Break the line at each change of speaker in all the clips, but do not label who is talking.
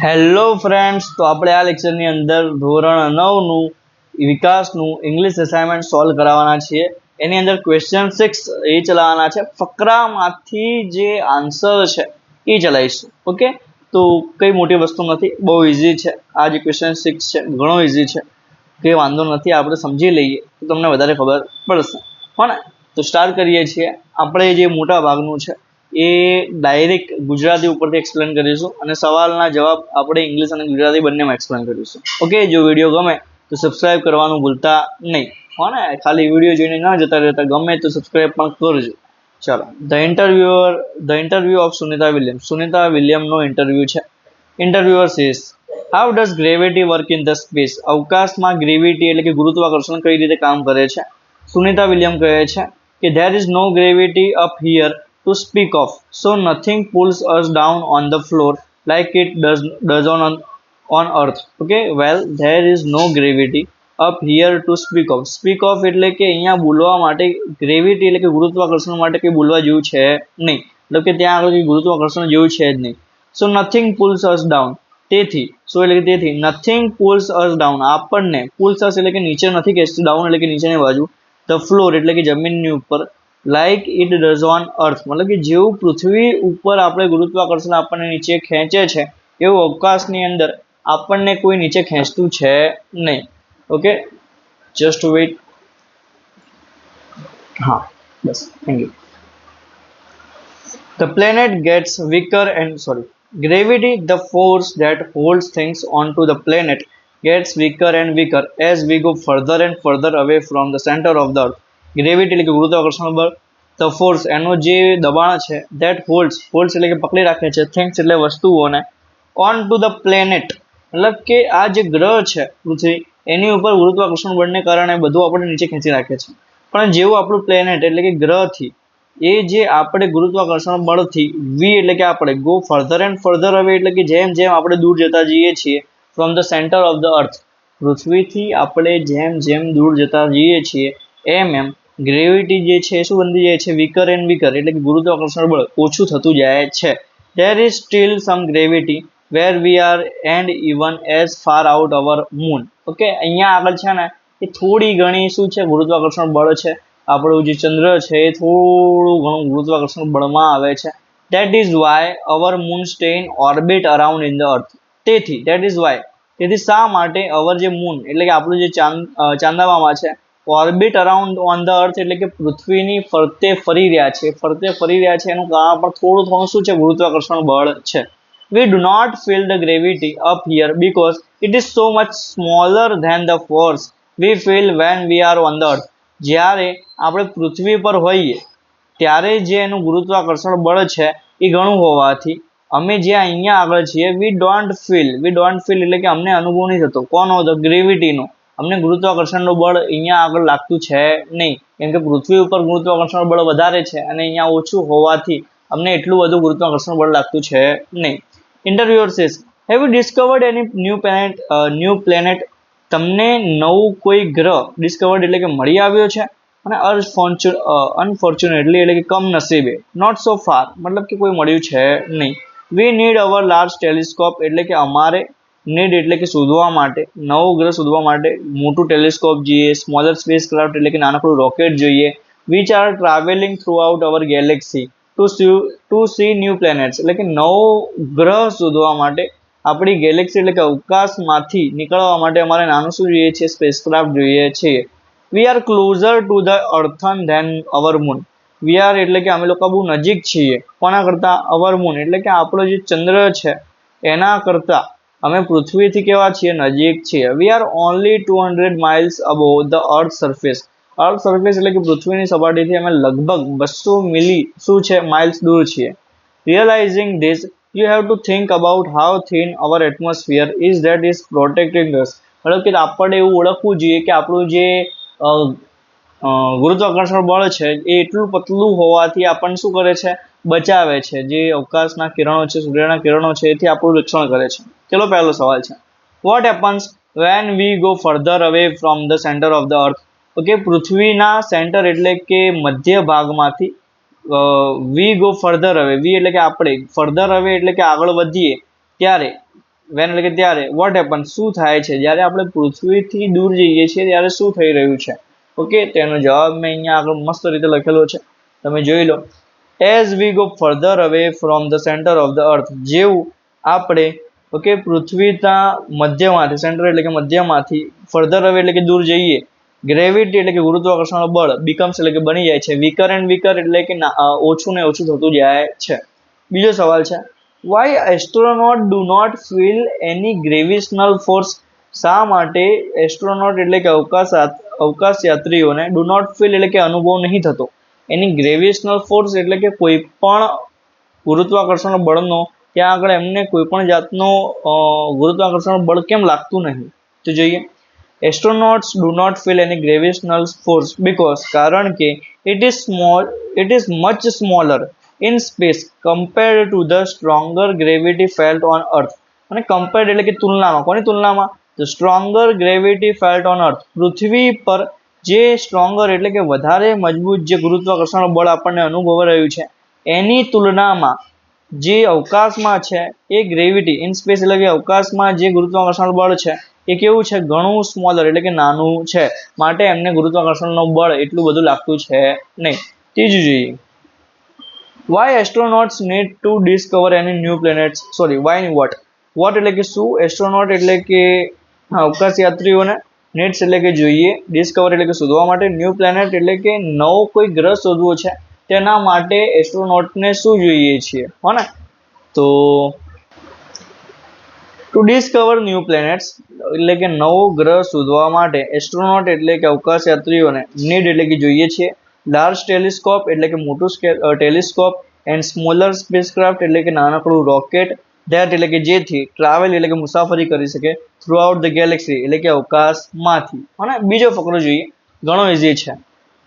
Hello friends, તો આપણે આ લેક્ચરની અંદર ધોરણ 9નું વિકાસનું ઇંગ્લિશ અસાઇનમેન્ટ સોલ્વ કરાવવાના છીએ. એની અંદર ક્વેશ્ચન 6 એ ચલાવવાના છે. ફકરામાંથી જે આન્સર છે એ ચલાવીશું. ઓકે, તો કંઈ મોટી વસ્તુ નથી, બહુ ઇઝી છે. આ જે ક્વેશ્ચન 6 છે ઘણો ઇઝી છે, કંઈ વાંધો નથી. આપણે સમજી લઈએ તો તમને વધારે ખબર પડશે. હો ને? તો સ્ટાર્ટ કરીએ છીએ. આપણે જે મોટા ભાગનું છે એ ડાયરેક્ટ ગુજરાતી ઉપરથી એક્સપ્લેન કરીશું અને સવાલના જવાબ આપણે ઇંગ્લિશ અને ગુજરાતી બંનેમાં એક્સપ્લેન કરીશું. ઓકે, જો વિડીયો ગમે તો સબસ્ક્રાઇબ કરવાનું ભૂલતા નહીં. હો ને? ખાલી વિડીયો જોઈને ન જતા રહેતા, ગમે તો સબસ્ક્રાઇબ પણ કરજો. ચાલો, the interview of Sunita William. Sunita વિલિયમનો ઇન્ટરવ્યુ છે. Interviewer says, how does gravity work in the space? અવકાશમાં ગ્રેવિટી એટલે કે ગુરુત્વાકર્ષણ કઈ રીતે કામ કરે છે? સુનિતા વિલિયમ કહે છે કે there is no gravity up here to speak of, so nothing pulls us down on the floor like it does on earth. Okay, well, there is no gravity up here to speak of. Speak of એટલે કે અહીંયા બોલવા માટે gravity એટલે કે ગુરુત્વાકર્ષણ માટે કંઈ બોલવા જેવું છે નહીં, એટલે કે ત્યાં આગળ ગુરુત્વાકર્ષણ જેવું છે જ નહીં. સો નથિંગ પુલ્સ અસ ડાઉન. તેથી સો એટલે કે તેથી નથિંગ પુલ્સ અસ ડાઉન, આપણને પુલ્સ અસ એટલે કે નીચે નથી ખેંચતું, ડાઉન એટલે કે નીચેની બાજુ, ધ ફ્લોર એટલે કે જમીનની ઉપર, લાઇક ઇટ ડઝ ઓન અર્થ મતલબ કે જેવું પૃથ્વી ઉપર આપણે ગુરુત્વાકર્ષણ આપણને નીચે ખેંચે છે એવું અવકાશની અંદર આપણને કોઈ નીચે ખેંચતું છે નહીં. Okay, just wait. હા, બસ, thank you. The planet gets weaker and gravity, the force that holds things onto the planet, gets weaker and weaker as we go further and further away from the center of the earth. Gravity એટલે કે ગુરુત્વાકર્ષણ બળ, the force એનો જે દબાણ છે, that holds એટલે કે પકડી રાખે છે, things એટલે વસ્તુઓને, onto the planet મતલબ કે આ જે ગ્રહ છે પૃથ્વી એની ઉપર ગુરુત્વાકર્ષણ બળને કારણે બધું આપણે નીચે ખેંચી રાખે છે. પણ જેવું આપણું પ્લેનેટ એટલે કે ગ્રહથી એ જે આપણે ગુરુત્વાકર્ષણ બળથી વી એટલે કે આપણે ગો ફર્ધર એન્ડ ફર્ધર અવે એટલે કે જેમ જેમ આપણે દૂર જતા જઈએ છીએ from the centre of the earth, પૃથ્વીથી આપણે જેમ જેમ દૂર જતા જઈએ છીએ એમ એમ ગ્રેવિટી જે છે શું બનતી જાય છે? વીકર એન્ડ વીકર એટલે કે ગુરુત્વાકર્ષણ બળ ઓછું થતું જાય છે. There is still some gravity where we are and even as far out our moon. Okay, અહીંયા આગળ છે ને એ થોડી ઘણી શું છે ગુરુત્વાકર્ષણ બળ છે, આપણું જે ચંદ્ર છે એ થોડું ઘણું ગુરુત્વાકર્ષણ બળમાં આવે છે. That is why our moon stay in orbit around in the earth. તેથી દેટ ઇઝ વાય તેથી શા માટે અવર જે મૂન એટલે કે આપણું જે ચાંદામામાં છે orbit around on the earth એટલે કે પૃથ્વીની ફરતે ફરી રહ્યા છે, એનું કારણ પણ થોડું થોડું શું છે ગુરુત્વાકર્ષણ બળ છે. We do not feel the gravity up here because it is so much smaller than the force we feel when we are on the earth. જ્યારે આપણે પૃથ્વી પર હોઈએ ત્યારે જે એનું ગુરુત્વાકર્ષણ બળ છે એ ઘણું હોવાથી અમે જે અહીંયા આગળ છીએ વી ડોન્ટ ફીલ એટલે કે અમને અનુભવ નહીં થતો કોનો? ધ ગ્રેવિટીનો. અમને ગુરુત્વાકર્ષણનું બળ અહીંયા આગળ લાગતું છે નહીં, કેમ કે પૃથ્વી ઉપર ગુરુત્વાકર્ષણ બળ વધારે છે અને અહીંયા ઓછું હોવાથી અમને એટલું બધું ગુરુત્વાકર્ષણ બળ લાગતું છે નહીં. Interviewer says, have you discovered any new planet? તમને નવું કોઈ ગ્રહ ડિસ્કવર્ડ એટલે કે મળી આવ્યો છે? અને અનફોર્ચ્યુનેટલી એટલે કે કમનસીબે નોટ સો ફાર મતલબ કે કોઈ મળ્યું છે નહીં. We need our large telescope એટલે કે અમારે નીડ એટલે કે શોધવા માટે, નવો ગ્રહ શોધવા માટે મોટું ટેલિસ્કોપ જોઈએ, સ્મોલર સ્પેસ ક્રાફ્ટ એટલે કે નાનકડું રોકેટ જોઈએ, which are travelling throughout our galaxy to see new planets એટલે કે નવો ગ્રહ શોધવા માટે આપણી ગેલેક્સી એટલે કે અવકાશમાંથી નીકળવા માટે અમારે નાનું શું જોઈએ છે? સ્પેસક્રાફ્ટ જોઈએ છે. We are closer to the earth than our moon. We are એટલે કે અમે લોકો બહુ નજીક છીએ કોના કરતાં? અવર મૂન એટલે કે આપણો જે ચંદ્ર છે એના કરતાં અમે પૃથ્વીથી કેવા છીએ? નજીક છીએ. We are only 200 miles above the earth surface. Earth surface એટલે કે પૃથ્વીની સપાટીથી અમે લગભગ 200 મિલી શું છે માઇલ્સ દૂર છીએ. Realising this you have to think about how thin our atmosphere is that is protecting us. મતલબ કે આપણે એવું ઓળખવું જોઈએ કે આપણું જે ગુરુત્વાકર્ષણ બળ છે એ એટલું પતલું હોવાથી આપણને શું કરે છે? બચાવે છે. જે અવકાશના કિરણો છે, સૂર્યના કિરણો છે એથી આપણું રક્ષણ કરે છે. ચલો, પહેલો સવાલ છે, what happens when we go further away from the centre of the earth? Okay, પૃથ્વીના સેન્ટર એટલે કે મધ્ય ભાગમાંથી વી ગો ફર્ધર અવે, વી એટલે કે આપણે, ફર્ધર અવે એટલે કે આગળ વધીએ ત્યારે વેન એટલે કે ત્યારે, વોટ હેપન શું થાય છે, જ્યારે આપણે પૃથ્વીથી દૂર જઈએ છીએ ત્યારે શું થઈ રહ્યું છે. ઓકે, તેનો જવાબ મેં અહીંયા આગળ મસ્ત રીતે લખેલો છે, તમે જોઈ લો. As we go further away from the centre of the earth, જેવું આપણે ઓકે પૃથ્વીના મધ્યમાંથી, સેન્ટર એટલે કે મધ્યમાંથી, ફર્ધર અવે એટલે કે દૂર જઈએ, ગ્રેવિટી એટલે કે ગુરુત્વાકર્ષણ બળ બીકમ્સ એટલે કે બની જાય છે, વીકર એન્ડ વીકર એટલે કે ઓછું ને ઓછું થતું જાય છે. બીજો સવાલ છે, why astronaut do not feel any gravitational force, શા માટે એસ્ટ્રોનોટ એટલે કે અવકાશયાત્રીઓને ડુ નોટ ફીલ એટલે કે અનુભવ નહીં થતો એની ગ્રેવિશનલ ફોર્સ એટલે કે કોઈ પણ ગુરુત્વાકર્ષણ બળનો, ત્યાં આગળ એમને કોઈ પણ જાતનો ગુરુત્વાકર્ષણ બળ કેમ લાગતું નહીં. તો જોઈએ, astronauts do not feel any gravitational force because, કારણ કે it is much smaller in space compared to the stronger gravity felt on earth. અને કમ્પેર્ડ એટલે કે તુલનામાં, કોની તુલનામાં? The stronger gravity felt on earth, પૃથ્વી પર જે સ્ટ્રોંગર એટલે કે વધારે મજબૂત જે ગુરુત્વાકર્ષણ બળ આપણને અનુભવાઈ રહ્યું છે એની તુલનામાં જે અવકાશમાં છે એ ગ્રેવિટી ઇન સ્પેસ એટલે કે અવકાશમાં જે ગુરુત્વાકર્ષણ બળ છે એ કેવું છે? ઘણું સ્મોલર એટલે કે નાનું છે, માટે એમને ગુરુત્વાકર્ષણનું બળ એટલું બધું લાગતું છે નહીં. ત્રીજું જોઈએ, why astronauts need to discover any new planets, sorry why what, what એટલે કે શું, એસ્ટ્રોનોટ એટલે કે અવકાશયાત્રીઓને, નેટ્સ એટલે કે જોઈએ, ડિસ્કવર એટલે કે શોધવા માટે, ન્યૂ પ્લેનેટ એટલે કે નવો કોઈ ગ્રહ શોધવો છે તેના માટે એસ્ટ્રોનોટને શું જોઈએ છીએ, હો ને? તો ટુ ડિસ્કવર ન્યૂ પ્લેનેટ્સ એટલે કે નવો ગ્રહ શોધવા માટે એસ્ટ્રોનોટ એટલે કે અવકાશયાત્રીઓને નીડ એટલે કે જોઈએ છે, લાર્જ ટેલિસ્કોપ એટલે કે મોટું ટેલિસ્કોપ, એન્ડ સ્મોલર સ્પેસક્રાફ્ટ એટલે કે નાનકડું રોકેટ, ધેટ એટલે કે જેથી, ટ્રાવેલ એટલે કે મુસાફરી કરી શકે, થ્રુ આઉટ ધ ગેલેક્સી એટલે કે અવકાશમાંથી. અને બીજો ફકરો જોઈએ, ઘણો ઇઝી છે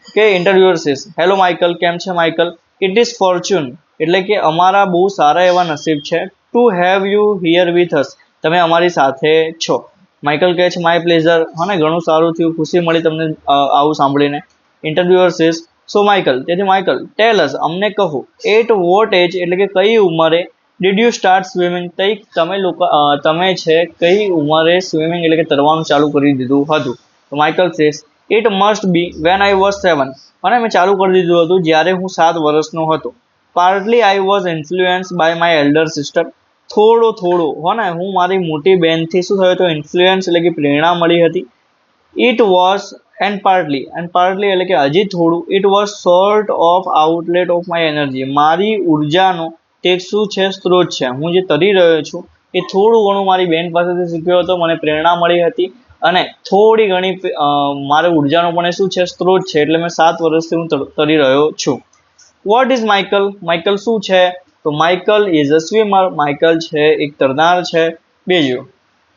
કે ઇન્ટરવ્યુઅર સેસ, હેલો માઇકલ, કેમ છે માઇકલ? ઇટ ઇઝ ફોર્ચ્યુન એટલે કે અમારા બહુ સારા એવા નસીબ છે, to have you hear with us, તમે અમારી સાથે છો. માઇકલ કહે છે માય પ્લેઝર, હા ને, ઘણું સારું થયું, ખુશી મળી તમને આવું સાંભળીને. ઇન્ટરવ્યુઅર સેસ, સો માઇકલ, તેથી માઇકલ ટેલ અસ, અમને કહો, એટ વોટ એજ એટલે કે કઈ ઉંમરે, ડીડ યુ સ્ટાર્ટ સ્વિમિંગ, તમે છે કઈ ઉંમરે સ્વિમિંગ એટલે કે તરવાનું ચાલુ કરી દીધું હતું? તો Michael cess, it must be when I was 7, અને મેં ચાલુ કરી દીધું હતું જ્યારે હું 7 વર્ષનો હતો. Partly I was influence by my elder sister, થોડો હો ને, હું મારી મોટી બહેનથી શું થયો હતો? ઇન્ફ્લુઅન્સ એટલે કે પ્રેરણા મળી હતી. ઇટ વોઝ એન્ડ પાર્ટલી એટલે કે હજી થોડું, it was sort of outlet of my energy, મારી ઉર્જાનો તે શું છે? સ્ત્રોત છે. હું જે તરી રહ્યો છું એ થોડું ઘણું મારી બહેન પાસેથી શીખ્યો હતો, મને પ્રેરણા મળી હતી, અને થોડી ઘણી મારી ઉર્જાનો પણ એ શું છે? સ્ત્રોત છે. એટલે મેં 7 વર્ષથી હું તરી રહ્યો છું. વોટ ઇઝ માઇકલ, માઇકલ શું છે? તો Michael is a swimmer, Michael છે એક તરનાર છે. બીજું,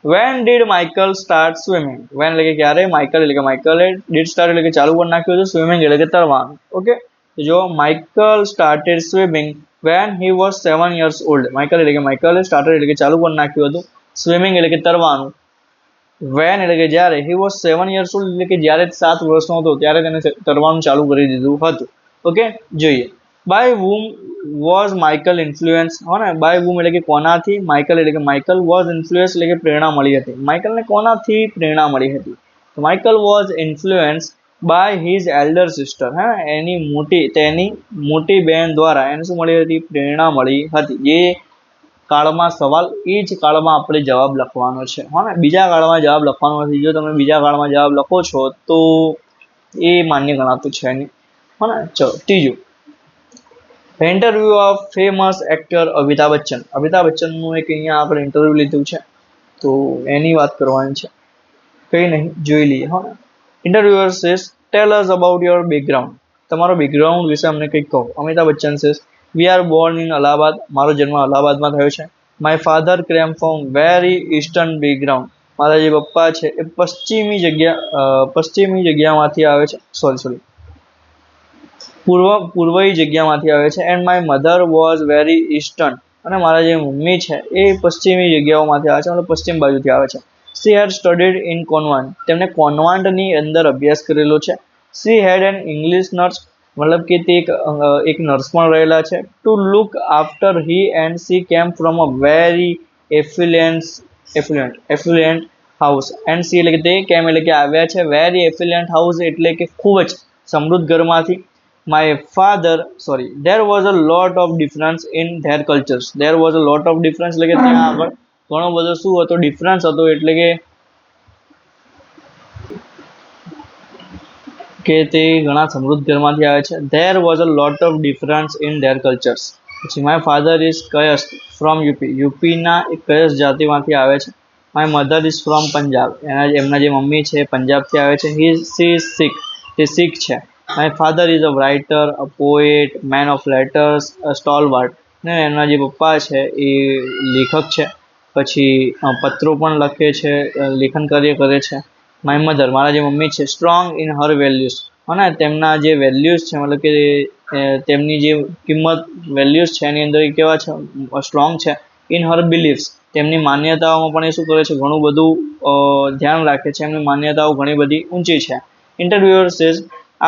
when did Michael start swimming, when એટલે કે ક્યારે, માઇકલે ડીડ સ્ટાર્ટ એટલે કે ચાલુ કરી નાખ્યું હતું, સ્વિમિંગ એટલે કે તરવાનું. ઓકે, તો જો Michael started swimming when he was 7 years old, માઇકલે સ્ટાર્ટેડ એટલે કે ચાલુ કરી નાખ્યું હતું, સ્વિમિંગ એટલે કે તરવાનું, વેન એટલે કે જ્યારે, હી વોઝ 7 years old એટલે કે જ્યારે 7 વર્ષનો હતો ત્યારે તેને તરવાનું ચાલુ કરી દીધું હતું. ઓકે, જોઈએ, by whom was Michael influence, હો ને, બાય whom એટલે કે કોનાથી, માઇકલ એટલે કે માઇકલ વોઝ ઇન્ફ્લુઅન્સ એટલે કે પ્રેરણા મળી હતી. માઇકલને કોનાથી પ્રેરણા મળી હતી? તો Michael was influence by his elder sister, તેની મોટી બહેન દ્વારા એને શું મળી હતી? પ્રેરણા મળી હતી. જે કાળમાં સવાલ એ જ કાળમાં આપણે જવાબ લખવાનો છે, હો ને, બીજા કાળમાં જવાબ લખવાનો નથી. જો તમે બીજા કાળમાં જવાબ લખો છો તો એ માન્ય ગણાતું છે નહીં, હો ને. ચલો, ત્રીજું, interview of famous actor Amitabh Bachchan. Amitabh બચ્ચનનું એક અહીંયા આપણે ઇન્ટરવ્યુ લીધું છે, તો એની વાત કરવાની છે. કંઈ નહીં, જોઈ લઈએ, હો ને. Interviewer says, tell us about your background, તમારો બેકગ્રાઉન્ડ વિશે અમને કંઈક કહો. Amitabh Bachchan says, we are born in Allahabad, મારો જન્મ અલ્હાબાદમાં થયો છે. My father came from very eastern background, મારા જે પપ્પા છે એ પશ્ચિમી જગ્યામાંથી આવે છે, પૂર્વી જગ્યામાંથી આવે છે. And my mother was very eastern, અને મારા જે મમ્મી છે એ પશ્ચિમી જગ્યાઓમાંથી આવે છે, મતલબ પશ્ચિમ બાજુથી આવે છે. She had studied in convent, તેમણે કોન્વાન્ટની અંદર અભ્યાસ કરેલો છે. She had an English nurse, મતલબ કે તે એક નર્સ પણ રહેલા છે. To look after he and she came from a very affluence affluent house. And she એટલે કે તે કેમ એટલે કે આવ્યા છે વેરી એફ્લુએન્ટ હાઉસ એટલે કે ખૂબ જ સમૃદ્ધ ઘરમાંથી. My father there was a lot of difference in their cultures. There was a lot of difference એટલે કે ત્યાં આગળ ઘણો બધો શું હતો, ડિફરન્સ હતો, એટલે કે તે ઘણા સમૃદ્ધ ઘરમાંથી આવે છે. There was a lot of difference in their cultures. પછી my father is Kayastha from UP. યુપીના એક કયસ્થ જાતિમાંથી આવે છે. My mother is from Punjab. એમના જે મમ્મી છે પંજાબથી આવે છે. She is Sikh. તે શીખ છે. My father is a writer, a poet, man of letters, a stalwart. ને એમના જે પપ્પા છે એ લેખક છે. પછી પત્રો પણ લખે છે, લેખન કાર્ય કરે છે. માય મધર મારા જે મમ્મી છે સ્ટ્રોંગ ઇન હર વેલ્યુઝ. અને તેમના જે વેલ્યુઝ છે મતલબ કે તેમની જે કિંમત વેલ્યુઝ છે એની અંદર એ કેવા છે, સ્ટ્રોંગ છે. ઇન હર બિલીફ્સ તેમની માન્યતાઓમાં પણ એ શું કરે છે, ઘણું બધું ધ્યાન રાખે છે. એમની માન્યતાઓ ઘણી બધી ઊંચી છે. Interviewer says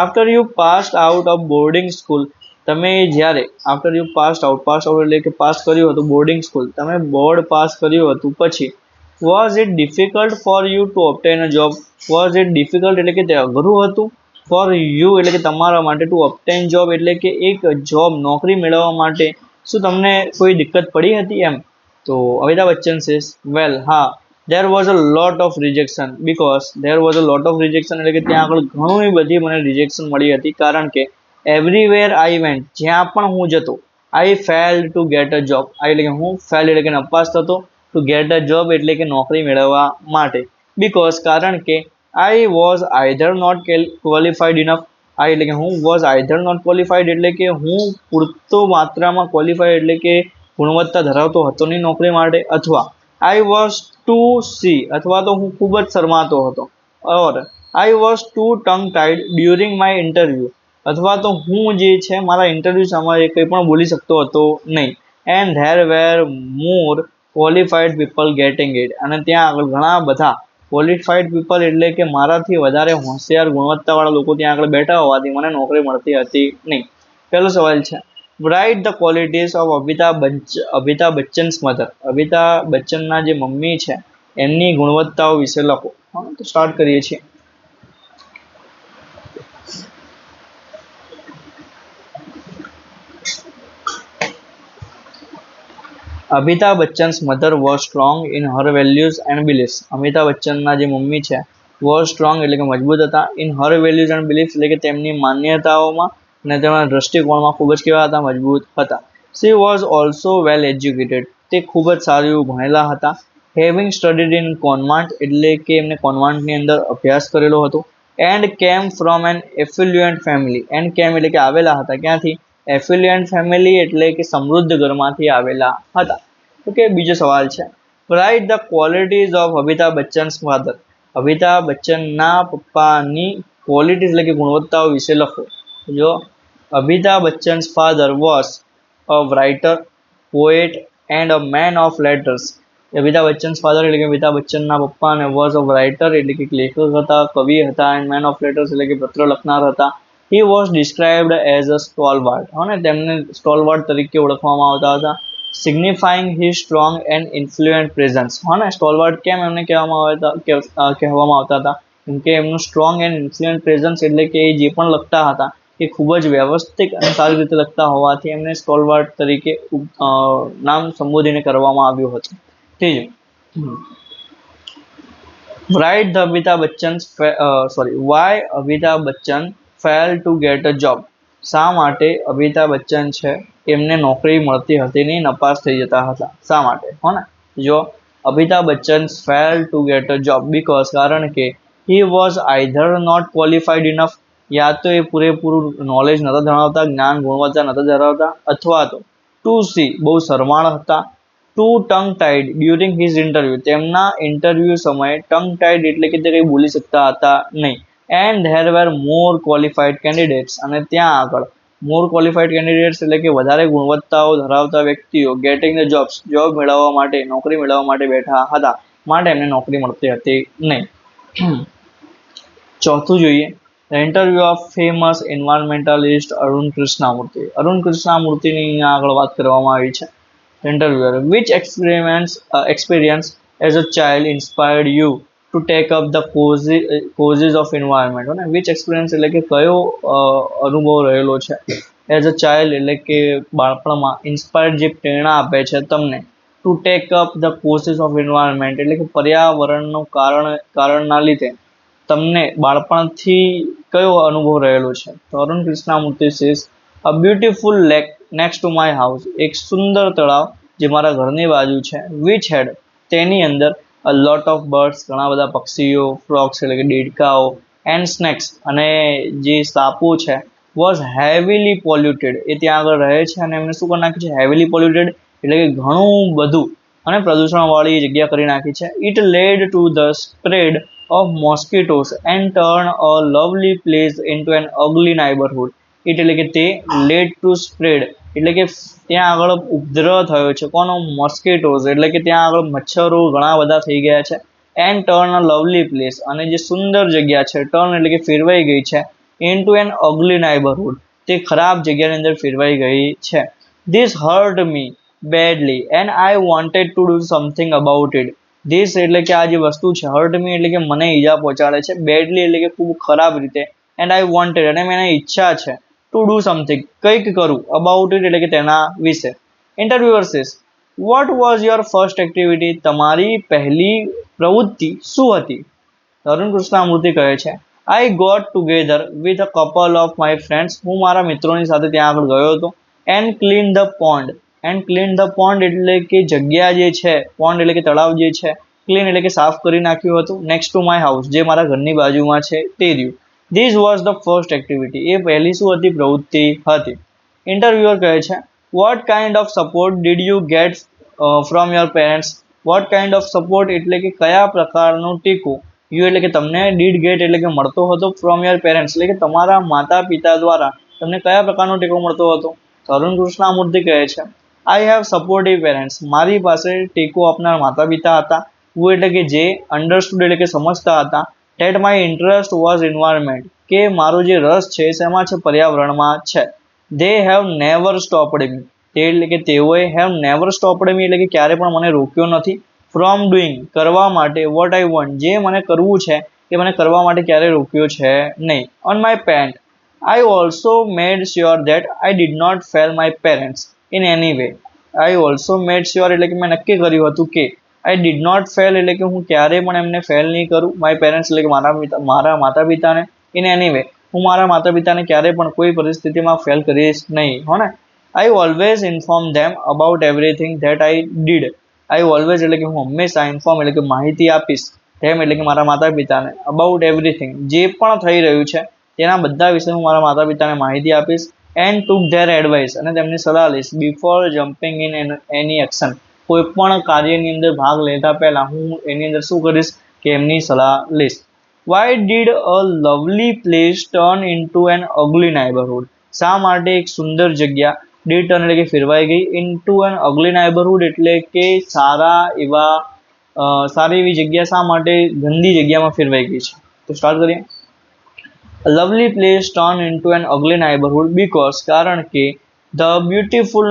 after you passed out of boarding school. તમે જ્યારે આફ્ટર યુ પાસ્ડ આઉટ એટલે કે પાસ કર્યું હતું બોર્ડિંગ સ્કૂલ, તમે બોર્ડ પાસ કર્યું હતું પછી was it difficult for you to obtain a job. Was it difficult એટલે કે તે અઘરું હતું. ફોર યુ એટલે કે તમારા માટે, ટુ ઓબ્ટેન જોબ એટલે કે એક જોબ નોકરી મેળવવા માટે શું તમને કોઈ દિક્કત પડી હતી એમ. તો અમિતાભ બચ્ચન સેઝ વેલ હા there was a lot of rejection there was a lot of rejection એટલે કે ત્યાં આગળ ઘણી બધી મને રિજેક્શન મળી હતી, કારણ કે એવરીવેર આઈ વેન્ટ જ્યાં પણ હું જતો I fail to get a job. એટલે કે હું ફેલ એટલે કે નપાસ થતો, ટુ ગેટ અ જોબ એટલે કે નોકરી મેળવવા માટે. કારણ કે I was either not qualified enough. એટલે કે who was either not qualified એટલે કે હું પૂરતો માત્રામાં ક્વોલિફાઈડ એટલે કે ગુણવત્તા ધરાવતો હતો નહીં નોકરી માટે, અથવા આઈ વોઝ ટુ સી અથવા તો હું ખૂબ જ શરમાતો હતો, or I was too tongue tied during my interview અથવા તો હું જે છે મારા ઇન્ટરવ્યૂ સમયે કંઈ પણ બોલી શકતો હતો નહીં. And there were more qualified people getting it. અને ત્યાં આગળ ઘણા બધા ક્વોલિફાઈડ પીપલ એટલે કે મારાથી વધારે હોશિયાર ગુણવત્તાવાળા લોકો ત્યાં આગળ બેઠા હોવાથી મને નોકરી મળતી હતી નહીં. પહેલો સવાલ છે write the qualities of Amitabh Bachchan's mother. Amitabh બચ્ચનના જે મમ્મી છે એમની ગુણવત્તાઓ વિશે લખો. તો સ્ટાર્ટ કરીએ છીએ. Amitabh Bachchan's mother was strong in her values and beliefs. Amitabh બચ્ચનના જે મમ્મી છે વોઝ સ્ટ્રોંગ એટલે કે મજબૂત હતા. In her values and beliefs એટલે કે તેમની માન્યતાઓમાં અને તેમના દ્રષ્ટિકોણમાં ખૂબ જ કેવા હતા, મજબૂત હતા. She was also well educated. તે ખૂબ જ સારું એવું ભણેલા હતા. હેવિંગ સ્ટડીડ ઇન કોન્વાન્ટ એટલે કે એમને કોન્વાન્ટની અંદર અભ્યાસ કરેલો હતો. And came from an affluent family. And came એટલે કે આવેલા હતા ક્યાંથી, એફ્લુએન્ટ ફેમિલી એટલે કે સમૃદ્ધ ઘરમાંથી આવેલા હતા. ઓકે, બીજો સવાલ છે write the qualities of Amitabh Bachchan's father. Amitabh બચ્ચનના પપ્પાની ક્વોલિટીઝ એટલે કે ગુણવત્તાઓ વિશે લખો. જો Amitabh Bachchan's father was a writer, poet and a man of letters. Amitabh Bachchan's father એટલે કે અમિતાભ બચ્ચનના પપ્પા અને વોઝ ઓફ રાઇટર એટલે કે લેખક હતા, કવિ હતા. એન્ડ મેન ઓફ લેટર્સ એટલે કે પત્ર લખનાર હતા. He was described as a stalwart. અને તેમને સ્ટોલવાર્ટ તરીકે ઓળખવામાં આવતા હતા. Signifying he strong and influent presence. અને સ્ટોલવાર્ટ કેમ એમને કહેવામાં આવતા હતા, કેમ કે એમનું સ્ટ્રોંગ એન્ડ ઇન્ફ્લુએન્ટ પ્રેઝન્સ એટલે કે એ જે પણ લખતા હતા એ ખૂબ જ વ્યવસ્થિત અને સારી રીતે લખતા હોવાથી એમને સ્ટોલવાર્ટ તરીકે નામ સંબોધીને કરવામાં આવ્યું હતું. ત્રીજું write the Amitabh Bachchan why Amitabh Bachchan fail to get a job. શા માટે અમિતાભ બચ્ચન છે એમને નોકરી મળતી હતી નહીં, નપાસ થઈ જતા હતા, શા માટે? હો ને, જો Amitabh Bachchan fail to get a job કારણ કે he was either not qualified enough. યા તો એ પૂરેપૂરું નોલેજ નહોતા ધરાવતા, જ્ઞાન ગુણવત્તા નહોતા ધરાવતા, અથવા તો ટુ સી બહુ શરમાળ હતા. Too tongue tied during his interview તેમના ઇન્ટરવ્યૂ સમયે ટંગ ટાઈડ એટલે કે તે કંઈ બોલી શકતા હતા નહીં. And there were more qualified candidates અને ત્યાં આગળ મોર ક્વોલિફાઈડ કેન્ડિડેટ્સ એટલે કે વધારે ગુણવત્તાઓ ધરાવતા વ્યક્તિઓ ગેટિંગ ધ જોબ મેળવવા માટે, નોકરી મેળવવા માટે બેઠા હતા, માટે એમને નોકરી મળતી હતી નહીં. ચોથું જોઈએ the interview of famous environmentalist Arun Krishnamurthy. Arun કૃષ્ણમૂર્તિની આગળ વાત કરવામાં આવી છે. Interviewer which experience as a child inspired you to take up the causes of environment? અને which experience એટલે કે કયો અનુભવ રહેલો છે એઝ અ ચાઇલ્ડ એટલે કે બાળપણમાં ઇન્સ્પાયર્ડ જે પ્રેરણા આપે છે તમને to take up the causes of environment એટલે કે પર્યાવરણનું કારણના લીધે તમને બાળપણથી કયો અનુભવ રહેલો છે? તો Arun Krishnamurthy says a beautiful lake next to my house, એક સુંદર તળાવ જે મારા ઘરની બાજુ છે, વિચ હેડ તેની અંદર અ લોટ ઓફ બર્ડ્સ ઘણા બધા પક્ષીઓ, ફ્રોગ્સ એટલે કે દેડકાઓ, એન્ડ સ્નેક્સ અને જે સાપો છે, વોઝ હેવીલી પોલ્યુટેડ એ ત્યાં આગળ રહે છે અને એમને શું કરી નાખ્યું છે? હેવીલી પોલ્યુટેડ એટલે કે ઘણું બધું અને પ્રદૂષણવાળી જગ્યા કરી નાખી છે. It led to the spread of mosquitoes and turn a lovely place into an ugly neighbourhood. It એટલે કે તે લેડ ટુ સ્પ્રેડ એટલે કે ત્યાં આગળ ઉપદ્રવ થયો છે. કોનો? મોસ્કીટોઝ એટલે કે ત્યાં આગળ મચ્છરો ઘણા બધા થઈ ગયા છે. And turn a lovely place અને જે સુંદર જગ્યા છે, ટર્ન એટલે કે ફેરવાઈ ગઈ છે, ઇન્ટુ એન અગલી નાઇબરહુડ તે ખરાબ જગ્યાની અંદર ફેરવાઈ ગઈ છે. This hurt me badly and I wanted to do something about it. This એટલે કે આ જે વસ્તુ છે, હર્ટ મી એટલે કે મને ઈજા પહોંચાડે છે, બેડલી એટલે કે ખૂબ ખરાબ રીતે, એન્ડ આઈ વોન્ટેડ અને મને ઈચ્છા છે, ટુ ડુ સમથિંગ કંઈક કરું, અબાઉટ ઇટ એટલે કે તેના વિશે. Interviewer says what was your first activity, તમારી પહેલી પ્રવૃત્તિ શું હતી? અરુણ કૃષ્ણામૂર્તિ કહે છે I got together with a couple of my friends, હું મારા મિત્રોની સાથે ત્યાં આગળ ગયો હતો. And clean the pond, and clean the pond એટલે કે જગ્યા જે છે, પોન્ડ એટલે કે તળાવ જે છે, ક્લીન એટલે કે સાફ કરી નાખ્યું હતું. નેક્સ્ટ ટુ માય હાઉસ જે મારા ઘરની બાજુમાં છે તે રહ્યું. This was the first activity, એ પહેલી શું હતી? પ્રવૃત્તિ હતી. ઇન્ટરવ્યુઅર કહે છે what kind of support did you get from your parents. What kind of support એટલે કે કયા પ્રકારનો ટેકો, યુ એટલે કે તમને, ડીડ ગેટ એટલે કે મળતો હતો, ફ્રોમ યોર પેરેન્ટ્સ એટલે કે તમારા માતા પિતા દ્વારા તમને કયા પ્રકારનો ટેકો મળતો હતો? અરુણ કૃષ્ણામૂર્તિ કહે છે આઈ હેવ સપોર્ટિવ પેરેન્ટ્સ, મારી પાસે ટેકો આપનાર માતા પિતા હતા. હું એટલે કે જે અન્ડરસ્ટુડ એટલે કે સમજતા હતા. That my interest was environment, કે મારો જે રસ છે શેમાં છે? પર્યાવરણમાં છે. ધે હેવ નેવર સ્ટોપ્ડ મી, તે એટલે કે તેઓએ હેવ નેવર સ્ટોપ્ડ મી એટલે કે ક્યારે પણ મને રોક્યો નથી. ફ્રોમ ડુઈંગ કરવા માટે, વોટ આઈ વોન્ટ જે મને કરવું છે એ મને કરવા માટે ક્યારે રોક્યો છે નહીં. On my pant I also made sure that I did not fail my parents in any way. I also made sure એટલે કે મેં નક્કી કર્યું હતું કે આઈ ડીડ નોટ ફેલ એટલે કે હું ક્યારેય પણ એમને ફેલ નહીં કરું. માય પેરેન્ટ્સ એટલે કે મારા માતા પિતાને. ઇન એની વે હું મારા માતા પિતાને ક્યારેય પણ કોઈ પરિસ્થિતિમાં ફેલ કરીશ નહીં. હો ને? I always inform them about everything that I did. I always એટલે કે હું હંમેશા ઇન્ફોર્મ એટલે કે માહિતી આપીશ, ધેમ એટલે કે મારા માતા પિતાને, અબાઉટ એવરીથિંગ જે પણ થઈ રહ્યું છે તેના બધા વિશે હું મારા માતા પિતાને માહિતી આપીશ. એન્ડ ટુક ધેર એડવાઇસ અને તેમની સલાહ લઈશ. Before jumping in any action, કોઈ પણ કાર્યની અંદર ભાગ લેતા પહેલા હું એની અંદર શું કરીશ? કે એમની સલાહ લઈશ. Why did a lovely place turn into an ugly neighbourhood, શા માટે એક સુંદર જગ્યા ડીડ ટર્ન એટલે કે ફેરવાઈ ગઈ, ઇન્ટુ એન અગલી નાઇબરહુડ એટલે કે સારી એવી જગ્યા શા માટે ગંદી જગ્યામાં ફેરવાઈ ગઈ છે? તો સ્ટાર્ટ કરીએ. Lovely place turn into an ugly neighbourhood because કારણ કે the beautiful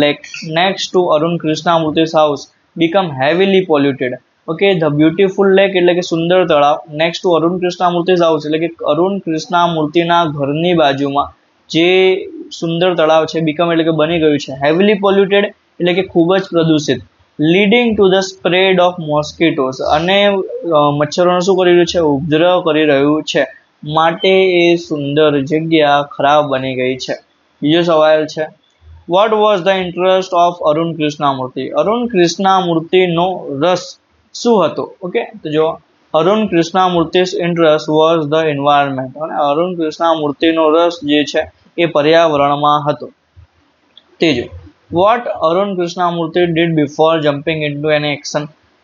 lake next to Arun Krishnamurthy's house become heavily polluted. Okay, the beautiful lake એટલે કે સુંદર તળાવ, next to Arun Krishnamurthy's house એટલે કે અરુણ કૃષ્ણામૂર્તિના ઘરની બાજુમાં જે સુંદર તળાવ છે, બીકમ એટલે કે બની ગયું છે, હેવીલી પોલ્યુટેડ એટલે કે ખૂબ જ પ્રદૂષિત, leading two the spread of મોસ્કીટોસ અને મચ્છરોનું શું કરી રહ્યું છે? ઉપદ્રવ કરી રહ્યું છે, માટે એ સુંદર જગ્યા ખરાબ બની ગઈ છે. બીજો સવાલ છે what was the interest of Arun Krishnamurthy, Arun કૃષ્ણામૂર્તિનો રસ શું હતો? ઓકે, તો જો Arun Krishnamurthy's interest was the environment, અને અરુણ કૃષ્ણામૂર્તિનો રસ જે છે એ પર્યાવરણમાં હતો. ત્રીજું what Arun Krishnamurthy did before jumping into any action,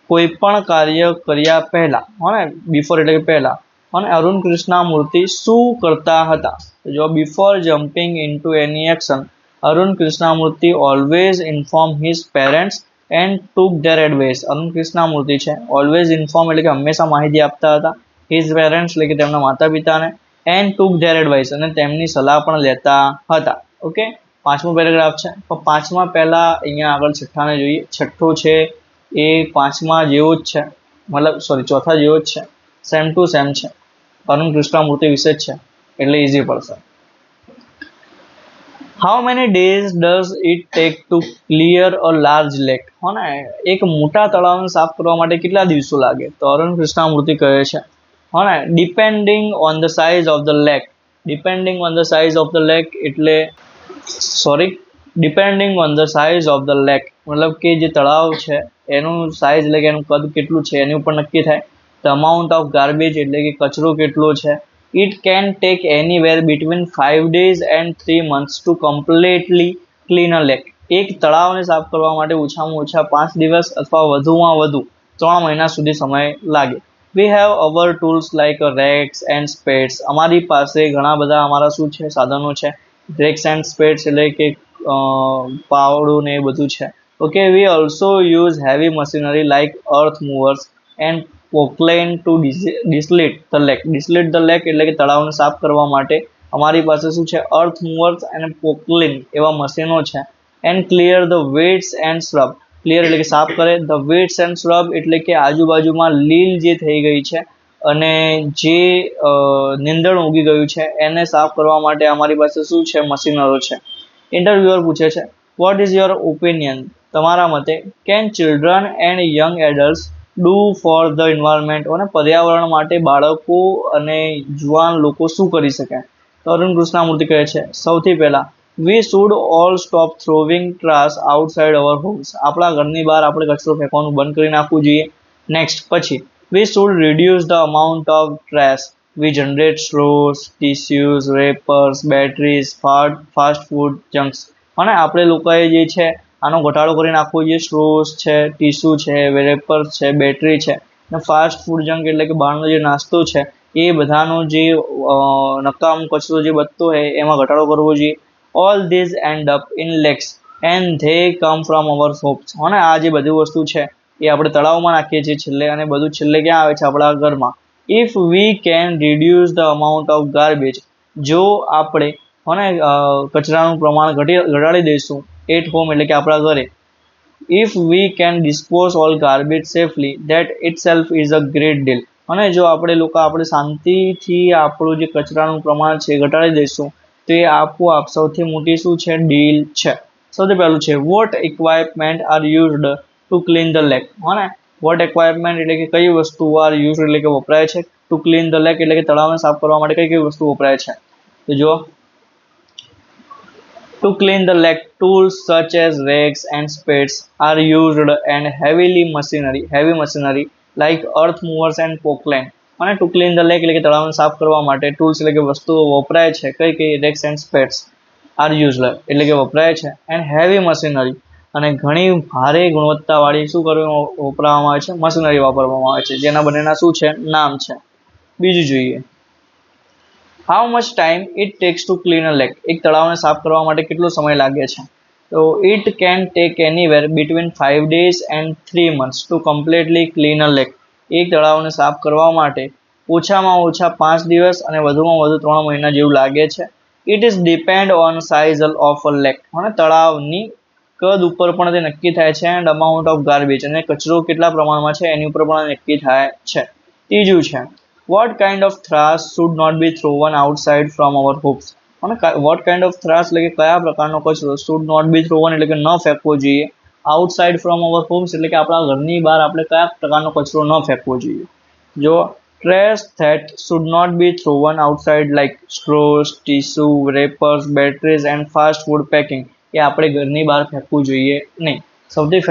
કોઈ પણ કાર્ય કર્યા પહેલા, હને બિફોર એટલે કે પહેલા, અને અરુણ કૃષ્ણામૂર્તિ શું કરતા હતા? જો before jumping into any action Arun Krishnamurthy always inform his parents and took their advice. Arun Krishnamurthy છે ઓલવેઝ ઇન્ફોર્મ એટલે કે હંમેશા માહિતી આપતા હતા, હિઝ પેરેન્ટ્સ એટલે કે તેમના માતા પિતાને, એન્ડ ટુક ધેર એડવાઇસ અને તેમની સલાહ પણ લેતા હતા. ઓકે, પાંચમો પેરેગ્રાફ છે. તો પાંચમા પહેલા અહીંયા આગળ છઠ્ઠાને જોઈએ. છઠ્ઠો છે એ પાંચમા જેવો જ છે, મતલબ સોરી ચોથા જેવો જ છે, સેમ ટુ સેમ છે, અરુણ કૃષ્ણમૂર્તિ વિશે જ છે, એટલે ઇઝી પડશે. How many days does it take to clear a large lake? હો ને, એક મોટા તળાવને સાફ કરવા માટે કેટલા દિવસો લાગે? તો અરુણ કૃષ્ણમૂર્તિ કહે છે, હો ને, depending on the size of the lake. Depending on the size of the lake એટલે sorry depending on the size of the lake મતલબ કે જે તળાવ છે એનું સાઇઝ એટલે કે એનું કદ કેટલું છે એની ઉપર નક્કી થાય. ધ અમાઉન્ટ ઓફ ગાર્બેજ એટલે કે કચરો કેટલો છે. It can take anywhere between 5 days and 3 months two completely clean a lake. એક તળાવને સાફ કરવા માટે ઓછામાં ઓછા 5 દિવસ અથવા વધુમાં વધુ 3 મહિના સુધી સમય લાગે. We have our tools like rakes and spades. અમારી પાસે ઘણા બધા અમારા શું છે સાધનો છે. રેક્સ એન્ડ સ્પેડ્સ એટલે કે પાવડું ને એ બધું છે. Okay, we also use heavy machinery like earth movers and Poclain to desilt the lake. Desilt the lake એટલે કે તળાવને સાફ કરવા માટે અમારી પાસે શું છે અર્થ મૂવર્સ અને પોકલેન એવા મશીનો છે. And clear the weeds and shrub. Clear એટલે કે સાફ કરે. ધ વેટ્સ એન્ડ શ્રબ એટલે કે આજુબાજુમાં લીલ જે થઈ ગઈ છે અને જે નીંદણ ઉગી ગયું છે એને સાફ કરવા માટે અમારી પાસે શું છે મશીનરો છે. ઇન્ટરવ્યુઅર પૂછે છે, વોટ ઇઝ યોર ઓપિનિયન? તમારા મતે can children and young adults do for the environment? અને પર્યાવરણ માટે બાળકો અને જુવાન લોકો શું કરી શકે? તો અરુણ કૃષ્ણમૂર્તિ કહે છે, સૌથી પહેલા we should all stop throwing trash outside our homes. આપણા ઘરની બહાર આપણે કચરો ફેંકવાનું બંધ કરી નાખવું જોઈએ. નેક્સ્ટ પછી we should reduce the amount of trash we generate. Straws, tissues, wrappers, batteries, fast food junks. અને આપણે લોકોએ જે છે આનો ઘટાડો કરી નાખવો જોઈએ. સ્ટ્રોસ છે, ટીસ્યુ છે, રેપર્સ છે, બેટરી છે અને ફાસ્ટ ફૂડ જંક એટલે કે બહારનો જે નાસ્તો છે એ બધાનો જે નકામ કચરો જે બચતો હોય એમાં ઘટાડો કરવો જોઈએ. All these end up in lakes and they come from our homes. અને આ જે બધી વસ્તુ છે એ આપણે તળાવમાં નાખીએ છીએ છેલ્લે, અને બધું છેલ્લે ક્યાં આવે છે આપણા ઘરમાં. If we can reduce the amount of garbage. જો આપણે કચરાનું પ્રમાણ ઘટાડી દઈશું એટ હોમ એટલે કે આપણા ઘરે. If we can dispose all garbage safely that it self is a great deal. અને જો આપણે શાંતિથી આપણું જે કચરાનું પ્રમાણ છે ઘટાડી દઈશું તો એ આપોઆપ સૌથી મોટી શું છે ડીલ છે. સૌથી પહેલું છે what equipment are used to clean the lake. What equipment એટલે કે કઈ વસ્તુ આર યુઝ એટલે કે વપરાય છે ટુ ક્લીન ધ લેક એટલે કે તળાવને સાફ કરવા માટે કઈ કઈ વસ્તુ વપરાય છે. તો જો to clean the lake, tools such as rakes and spades are used and heavy machinery like earth movers and pokeline. અને to clean the lake એટલે કે તળાવને સાફ કરવા માટે ટૂલ્સ એટલે કે વસ્તુઓ વપરાય છે. કઈ રેક્સ એન્ડ સ્પેડ્સ આર યુઝડ એટલે કે વપરાય છે. એન્ડ હેવી મશીનરી અને ઘણી ભારે ગુણવત્તાવાળી શું વપરાવામાં આવે છે મશીનરી વાપરવામાં આવે છે, જેના બંનેના શું છે નામ છે. બીજું જોઈએ, how much time it tax to clean a lake. એક તળાવને સાફ કરવા માટે કેટલો સમય લાગે છે? તો it can take anywhere between 5 days and 3 months two completely clean a lake. એક તળાવને સાફ કરવા માટે ઓછામાં ઓછા 5 દિવસ અને વધુમાં વધુ 3 મહિના જેવું લાગે છે. It is depend on size of a lake. અને તળાવની કદ ઉપર પણ તે નક્કી થાય છે. એન્ડ અમાઉન્ટ ઓફ ગાર્બેજ અને કચરો કેટલા પ્રમાણમાં છે એની ઉપર પણ નક્કી થાય છે. ત્રીજું છે what kind of trash should not be thrown outside from our homes. અને વોટ કાઇન્ડ ઓફ થ્રાશ એટલે કે કયા પ્રકારનો કચરો શુડ નોટ બી થ્રોવન એટલે કે ન ફેંકવો જોઈએ. આઉટસાઇડ ફ્રોમ અવર હોમ્સ એટલે કે આપણા ઘરની બહાર આપણે કયા પ્રકારનો કચરો ન ફેંકવો જોઈએ. જો trash that should not be thrown outside like straws, tissue, wrappers, batteries and fast food packing એ આપણે ઘરની બહાર ફેંકવું જોઈએ નહીં. સૌથી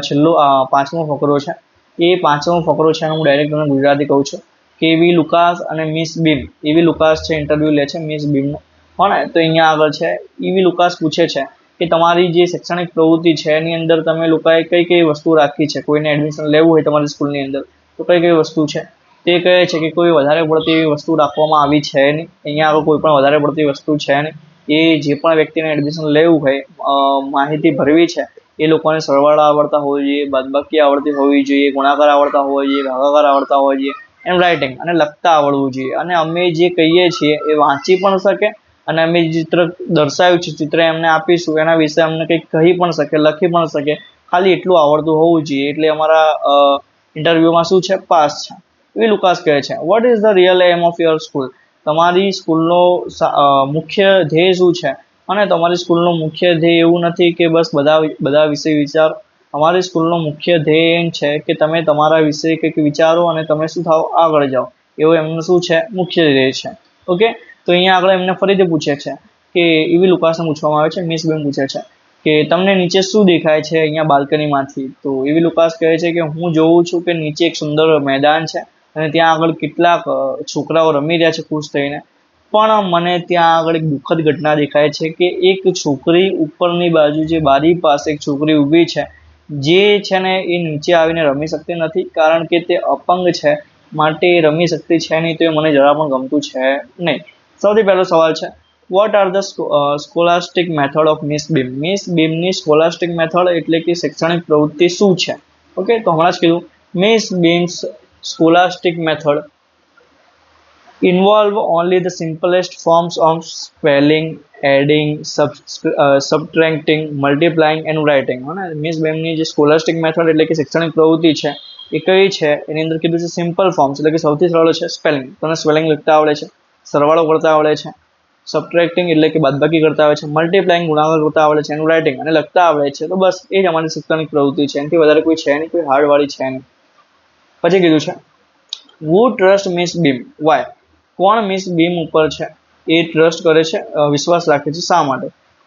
છેલ્લો પાંચમો ફકરો છે. એ પાંચમો ફકરો છે હું ડાયરેક્ટ તમને ગુજરાતી કહું છું. કેવી લુકાસ અને મિસ બીમ. એવી લુકાસ છે ઇન્ટરવ્યૂ લે છે મિસ બીમનો. તો અહીંયા આગળ છે એવી લુકાસ પૂછે છે કે તમારી જે શૈક્ષણિક પ્રવૃત્તિ છે એની અંદર તમે લોકોએ કઈ કઈ વસ્તુ રાખી છે. કોઈને એડમિશન લેવું હોય તમારી સ્કૂલની અંદર તો કઈ કઈ વસ્તુ છે તે કહે છે કે કોઈ વધારે પડતી એવી વસ્તુ રાખવામાં આવી છે નહીં. અહીંયા આગળ કોઈ પણ વધારે પડતી વસ્તુ છે નહીં. એ જે પણ વ્યક્તિને એડમિશન લેવું હોય માહિતી ભરવી છે એ લોકોને સરવાળા આવડતા હોવી જોઈએ, બાદબાકી આવડતી હોવી જોઈએ, ગુણાકાર આવડતા હોવા જોઈએ, ભાગાકાર આવડતા હોવા જોઈએ, એમ રાઇટિંગ અને લખતા આવડવું જોઈએ. અને અમે જે કહીએ છીએ એ વાંચી પણ શકે અને અમે જે ચિત્ર દર્શાવ્યું છે ચિત્ર એમને આપીશું એના વિશે અમને કંઈક કહી પણ શકે, લખી પણ શકે, ખાલી એટલું આવડતું હોવું જોઈએ એટલે અમારા ઇન્ટરવ્યુમાં શું છે, પાસ છે. એવી લુકાસ કહે છે, what is the real aim of your school? તમારી સ્કૂલનો મુખ્ય ધ્યેય શું છે? અને તમારી સ્કૂલનો મુખ્ય ધ્યેય એવું નથી કે બસ બધા વિશે વિચારો. અમારી સ્કૂલનો મુખ્ય ધ્યેય એમ છે કે તમે તમારા વિશે કંઈક વિચારો અને તમે શું થાવ, આગળ જાઓ. એવું એમનું શું છે, મુખ્ય ધ્યેય છે. ઓકે, તો અહીંયા આગળ એમને ફરીથી પૂછે છે કે એવી લુકાસને પૂછવામાં આવે છે, મિસ બેમ પૂછે છે કે તમને નીચે શું દેખાય છે અહીંયા બાલ્કનીમાંથી? તો એવી લુકાસ કહે છે કે હું જોઉં છું કે નીચે એક સુંદર મેદાન છે અને ત્યાં આગળ કેટલાક છોકરાઓ રમી રહ્યા છે ખુશ થઈને. પણ મને ત્યાં આગળ એક દુઃખદ ઘટના દેખાય છે કે એક છોકરી ઉપરની બાજુ જે બારી પાસે એક છોકરી ઊભી છે, જે છે ને એ નીચે આવીને રમી શકતી નથી, કારણ કે તે અપંગ છે, માટે રમી શકતી છે નહીં. તો એ મને જરા પણ ગમતું છે નહીં. સૌથી પહેલો સવાલ છે, what are the scholastic method of Miss Beam? Miss બીમની સ્કોલાસ્ટિક મેથડ એટલે કે શૈક્ષણિક પ્રવૃત્તિ શું છે? ઓકે, તો હમણાં જ કીધું, Miss Beam's scholastic method involve only the simplest forms of spelling, adding, subtracting, multiplying and writing. Miss બેમની જે સ્કોલાસ્ટિક મેથડ એટલે કે શૈક્ષણિક પ્રવૃત્તિ છે એ કઈ છે? એની અંદર કીધું છે સિમ્પલ ફોર્મ્સ એટલે કે સૌથી સરળ છે સ્પેલિંગ, તમને સ્પેલિંગ લખતા આવડે છે, સરવાળો કરતા આવડે છે, સબટ્રેક્ટિંગ એટલે કે બાદબાકી કરતા આવે છે, મલ્ટીપ્લાઇંગ ગુણાકાર કરતા આવડે છે, એનું રાઇટિંગ અને લખતા આવડે છે. તો બસ એ જ અમારી શૈક્ષણિક પ્રવૃત્તિ છે, એનાથી વધારે કોઈ છે નહીં, કોઈ હાર્ડવાળી છે નહીં. પછી કીધું છે, who trust Miss Beam? Why? કોણ મિસ બીમ ઉપર છે એ ટ્રસ્ટ કરે છે, વિશ્વાસ રાખે છે, શા માટે?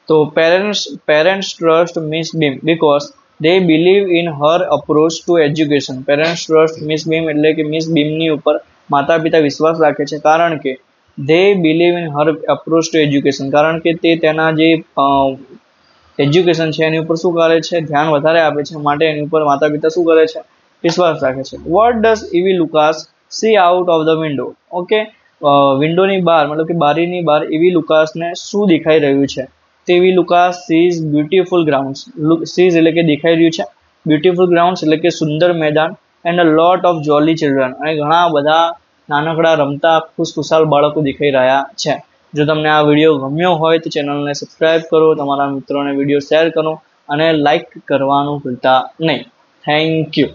તો parents trust miss beam because they believe in her approach to education. Parents trust miss beam એટલે કે મિસ બીમની ઉપર માતા પિતા વિશ્વાસ રાખે છે, કારણ કે they believe in her approach to education, કારણ કે તે તેના જે એજ્યુકેશન છે એની ઉપર શું કરે છે, ધ્યાન વધારે આપે છે, માટે એની ઉપર માતા પિતા શું કરે છે, વિશ્વાસ રાખે છે. What does EV Lucas C out of the window? Okay, વિન્ડોની બહાર મતલબ કે બારીની બહાર એવી લુકાસને શું દેખાઈ રહ્યું છે? તેવી Lucas sees beautiful grounds. Sees એટલે કે દેખાઈ રહ્યું છે, બ્યુટીફુલ ગ્રાઉન્ડ્સ એટલે કે સુંદર મેદાન, and a lot of Jolly children અને ઘણા બધા નાનકડા રમતા ખુશખુશાલ બાળકો દેખાઈ રહ્યા છે. જો તમને આ વિડીયો ગમ્યો હોય તો ચેનલને સબસ્ક્રાઈબ કરો, તમારા મિત્રોને વિડીયો શેર કરો અને લાઈક કરવાનું ભૂલતા નહીં. Thank you.